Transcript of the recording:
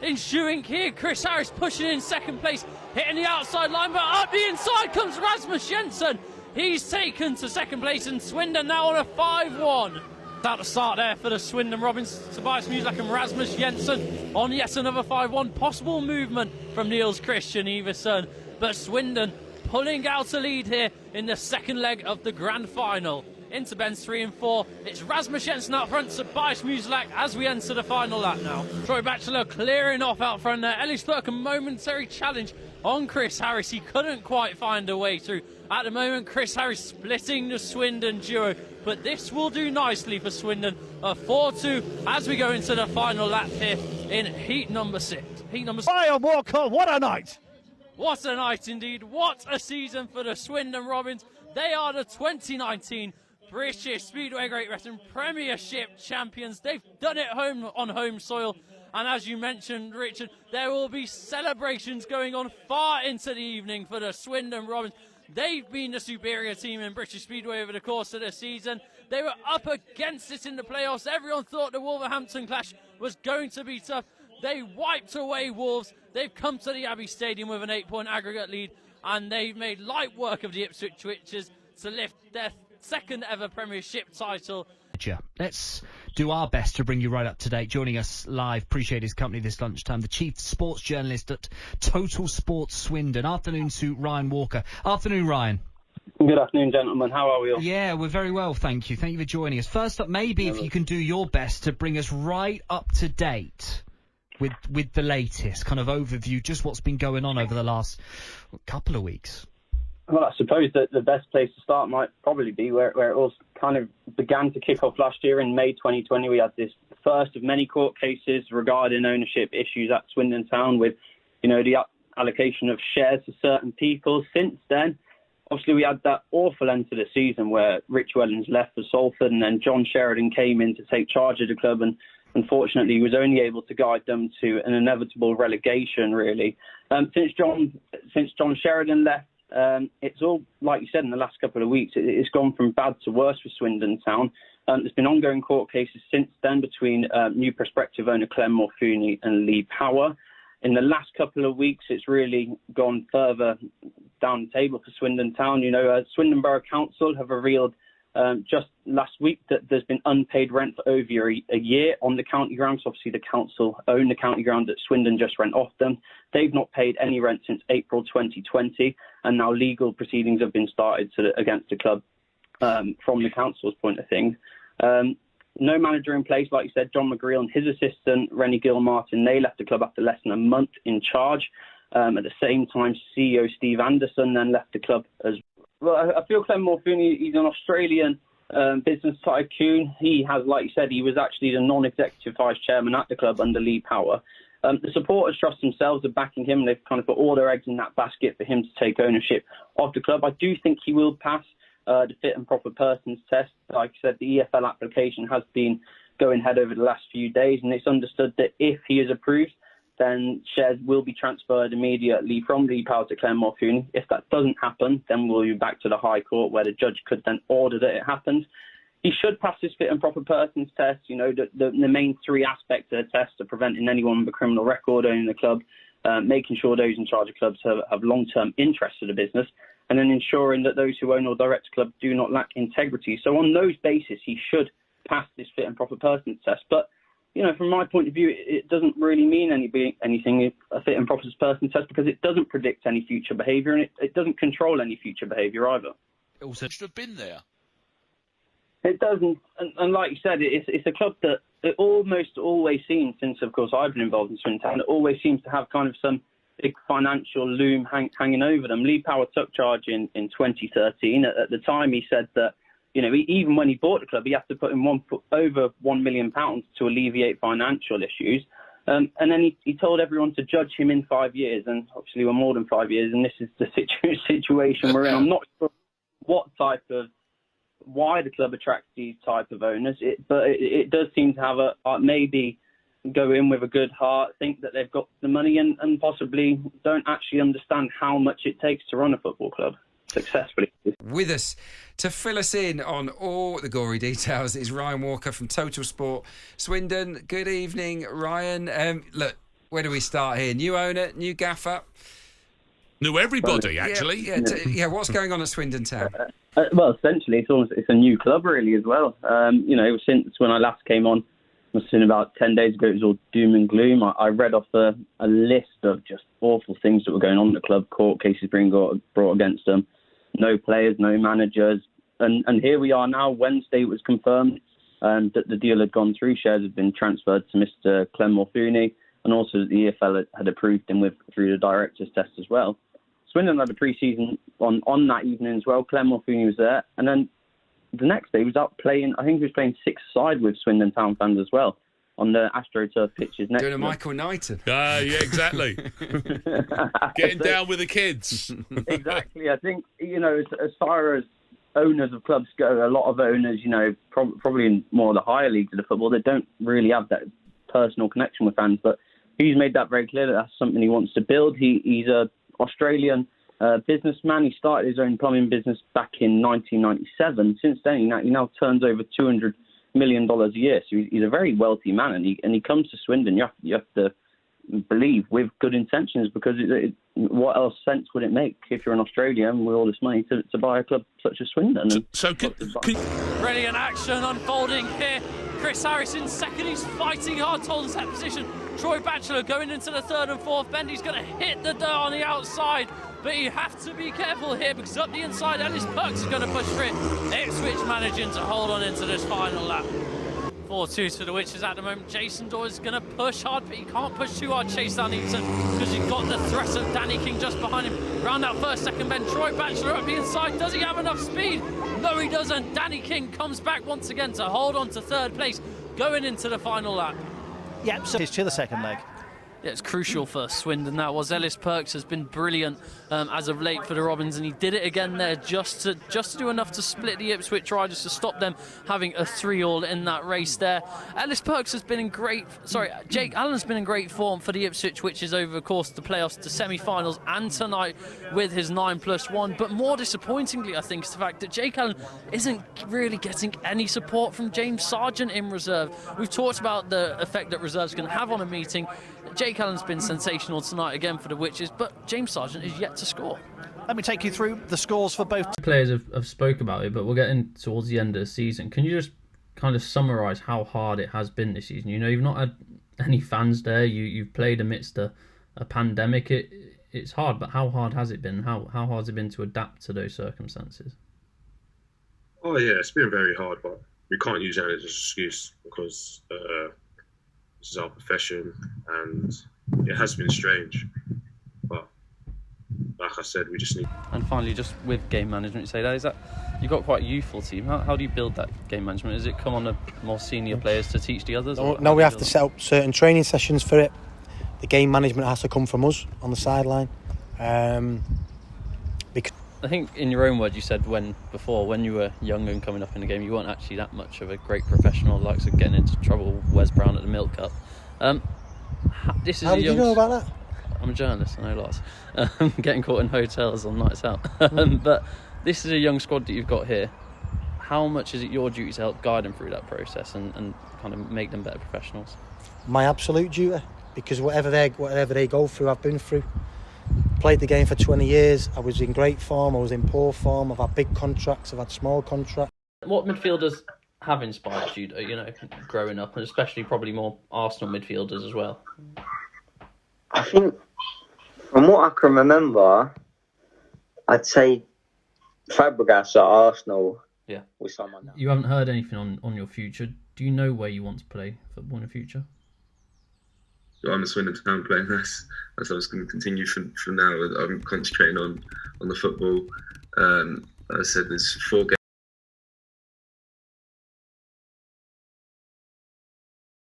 ensuing here. Chris Harris pushing in second place, hitting the outside line, but up the inside comes Rasmus Jensen. He's taken to second place, and Swindon now on a 5-1. Out to start there for the Swindon Robins. Tobias Muslak and Rasmus Jensen on yet another 5-1. Possible movement from Niels Christian Iversen, but Swindon pulling out a lead here in the second leg of the grand final. Into Ben's 3 and 4. It's Rasmus Jensen out front, Tobias Muslak as we enter the final lap now. Troy Batchelor clearing off out front there. Ellis Clerk, a momentary challenge on Chris Harris. He couldn't quite find a way through. At the moment, Chris Harris splitting the Swindon duo, but this will do nicely for Swindon. A 4-2 as we go into the final lap here in heat number 6. Ryan Walker, what a night! What a night indeed. What a season for the Swindon Robins. They are the 2019 British Speedway Great Western Premiership champions. They've done it on home soil. And as you mentioned, Richard, there will be celebrations going on far into the evening for the Swindon Robins. They've been the superior team in British Speedway over the course of the season. They were up against it in the playoffs. Everyone thought the Wolverhampton clash was going to be tough. They wiped away Wolves. They've come to the Abbey Stadium with an 8-point aggregate lead, and they've made light work of the Ipswich Witches to lift their second ever Premiership title. Let's do our best to bring you right up to date. Joining us live, appreciate his company this lunchtime, the chief sports journalist at Total Sports Swindon. Afternoon to Ryan Walker. Afternoon, Ryan. Good afternoon, gentlemen. How are we all? Yeah, we're very well, thank you. Thank you for joining us. First up, maybe if you can do your best to bring us right up to date with the latest kind of overview, just what's been going on over the last couple of weeks. Well, I suppose that the best place to start might probably be where it all kind of began to kick off last year in May 2020. We had this first of many court cases regarding ownership issues at Swindon Town with, the allocation of shares to certain people. Since then, obviously, we had that awful end to the season where Rich Wellens left for Salford and then John Sheridan came in to take charge of the club, and unfortunately he was only able to guide them to an inevitable relegation, really. Since John Sheridan left, it's all, like you said, in the last couple of weeks, it's gone from bad to worse for Swindon Town. There's been ongoing court cases since then between new prospective owner Clem Morfuni and Lee Power. In the last couple of weeks, it's really gone further down the table for Swindon Town. Swindon Borough Council have revealed just last week that there's been unpaid rent for over a year on the county grounds. Obviously, the council own the county ground that Swindon just rent off them. They've not paid any rent since April 2020, and now legal proceedings have been started against the club from the council's point of things. No manager in place, like you said. John McGreal and his assistant, Rennie Gilmartin, they left the club after less than a month in charge. At the same time, CEO Steve Anderson then left the club as well. I feel Clem Morfuni, he's an Australian business tycoon. He has, like you said, he was actually the non-executive vice chairman at the club under Lee Power. The supporters trust themselves are backing him. They've kind of put all their eggs in that basket for him to take ownership of the club. I do think he will pass the fit and proper persons test. Like I said, the EFL application has been going ahead over the last few days, and it's understood that if he is approved, then shares will be transferred immediately from Lee Power to Clem Morfuni. If that doesn't happen, then we'll be back to the High Court where the judge could then order that it happens. He should pass his fit and proper persons test. The main three aspects of the test are preventing anyone with a criminal record owning the club, making sure those in charge of clubs have long-term interest in the business, and then ensuring that those who own or direct a club do not lack integrity. So on those basis, he should pass this fit and proper persons test. But from my point of view, it doesn't really mean anything, a fit and proper person test, because it doesn't predict any future behaviour, and it doesn't control any future behaviour either. It also should have been there. It doesn't, and like you said, it's a club that it almost always seems, since of course I've been involved in Swindon Town, it always seems to have kind of some big financial loom hanging over them. Lee Power took charge in 2013. At the time, he said that even when he bought the club, he had to put in over £1 million to alleviate financial issues. And then he told everyone to judge him in 5 years. And obviously we're more than 5 years, and this is the situation we're in. I'm not sure why the club attracts these type of owners, but it does seem to have maybe go in with a good heart, think that they've got the money, and possibly don't actually understand how much it takes to run a football club successfully. With us to fill us in on all the gory details is Ryan Walker from Total Sport Swindon. Good evening, Ryan. Look, Where do we start here? New owner, new gaffer. Knew everybody, actually. Yeah, what's going on at Swindon Town? Well, essentially, it's a new club really as well. Since when I last came on, must have been about 10 days ago, it was all doom and gloom. I read off a list of just awful things that were going on at the club, court cases being brought against them, no players, no managers. And here we are now. Wednesday it was confirmed that the deal had gone through. Shares had been transferred to Mr. Clem Morfuni, and also that the EFL had approved him through the director's test as well. Swindon had a pre-season on that evening as well. Clem Morfuni was there. And then the next day he was out playing, I think he was playing six-side with Swindon Town fans as well, on the AstroTurf pitches next Doing a to Michael Knighton. Yeah, exactly. Getting down with the kids. Exactly. I think, as far as owners of clubs go, a lot of owners, probably in more of the higher leagues of the football, they don't really have that personal connection with fans. But he's made that very clear that that's something he wants to build. He's a Australian businessman. He started his own plumbing business back in 1997. Since then, he now turns over $200 million a year. So he's a very wealthy man, and he comes to Swindon. You have to believe with good intentions, because what else sense would it make if you're an Australian with all this money to buy a club such as Swindon? Brilliant action unfolding here. Chris Harrison second, he's fighting hard to hold his set position. Troy Batchelor going into the third and fourth bend. He's going to hit the dirt on the outside, but you have to be careful here, because up the inside, Ellis Perks is going to push for it. Ipswich managing to hold on into this final lap. 4-2 to the Witches at the moment. Jason Dorr is going to push hard, but he can't push too hard. Chase down Eaton, because you've got the threat of Danny King just behind him. Round that first, second bend. Troy Batchelor up the inside. Does he have enough speed? No, he doesn't. Danny King comes back once again to hold on to third place going into the final lap. Yep, so it's to the second leg. Yeah, it's crucial for Swindon. That was Ellis Perks has been brilliant as of late for the Robins, and he did it again there just to do enough to split the Ipswich riders, to stop them having a 3-all in that race there. Ellis Perks has been in Jake Allen's been in great form for the Ipswich, which is over, of course, the playoffs, the semi-finals, and tonight with his 9+1. But more disappointingly, I think, is the fact that Jake Allen isn't really getting any support from James Sargent in reserve. We've talked about the effect that reserve's going to have on a meeting. Jake Allen's been sensational tonight again for the Witches, but James Sargent is yet to score. Let me take you through the scores for both. Players have spoke about it, but we're getting towards the end of the season. Can you just kind of summarise how hard it has been this season? You've not had any fans there. You've played amidst a pandemic. It's hard, but how hard has it been? How hard has it been to adapt to those circumstances? Oh yeah, it's been very hard, but we can't use that as an excuse, because this is our profession, and it has been strange. But like I said, we just need. And finally, just with game management, you say that you've got quite a youthful team. How do you build that game management? Does it come on the more senior players to teach the others? No, we have to set up certain training sessions for it. The game management has to come from us on the sideline. Because I think in your own words, you said when you were young and coming up in the game, you weren't actually that much of a great professional, like getting into trouble with Wes Brown at the Milk Cup. How did you know about that? I'm a journalist, I know lots. Getting caught in hotels on nights out. But this is a young squad that you've got here. How much is it your duty to help guide them through that process and kind of make them better professionals? My absolute duty, because whatever they go through, I've been through. Played the game for 20 years. I was in great form, I was in poor form. I've had big contracts, I've had small contracts. What midfielders have inspired you, growing up, and especially probably more Arsenal midfielders as well? I think, from what I can remember, I'd say Fabregas at Arsenal. Yeah. Was someone now. You haven't heard anything on your future. Do you know where you want to play football in the future? So I'm a Swindon Town player. That's what I was going to continue from now. I'm concentrating on the football. As I said, there's 4 games.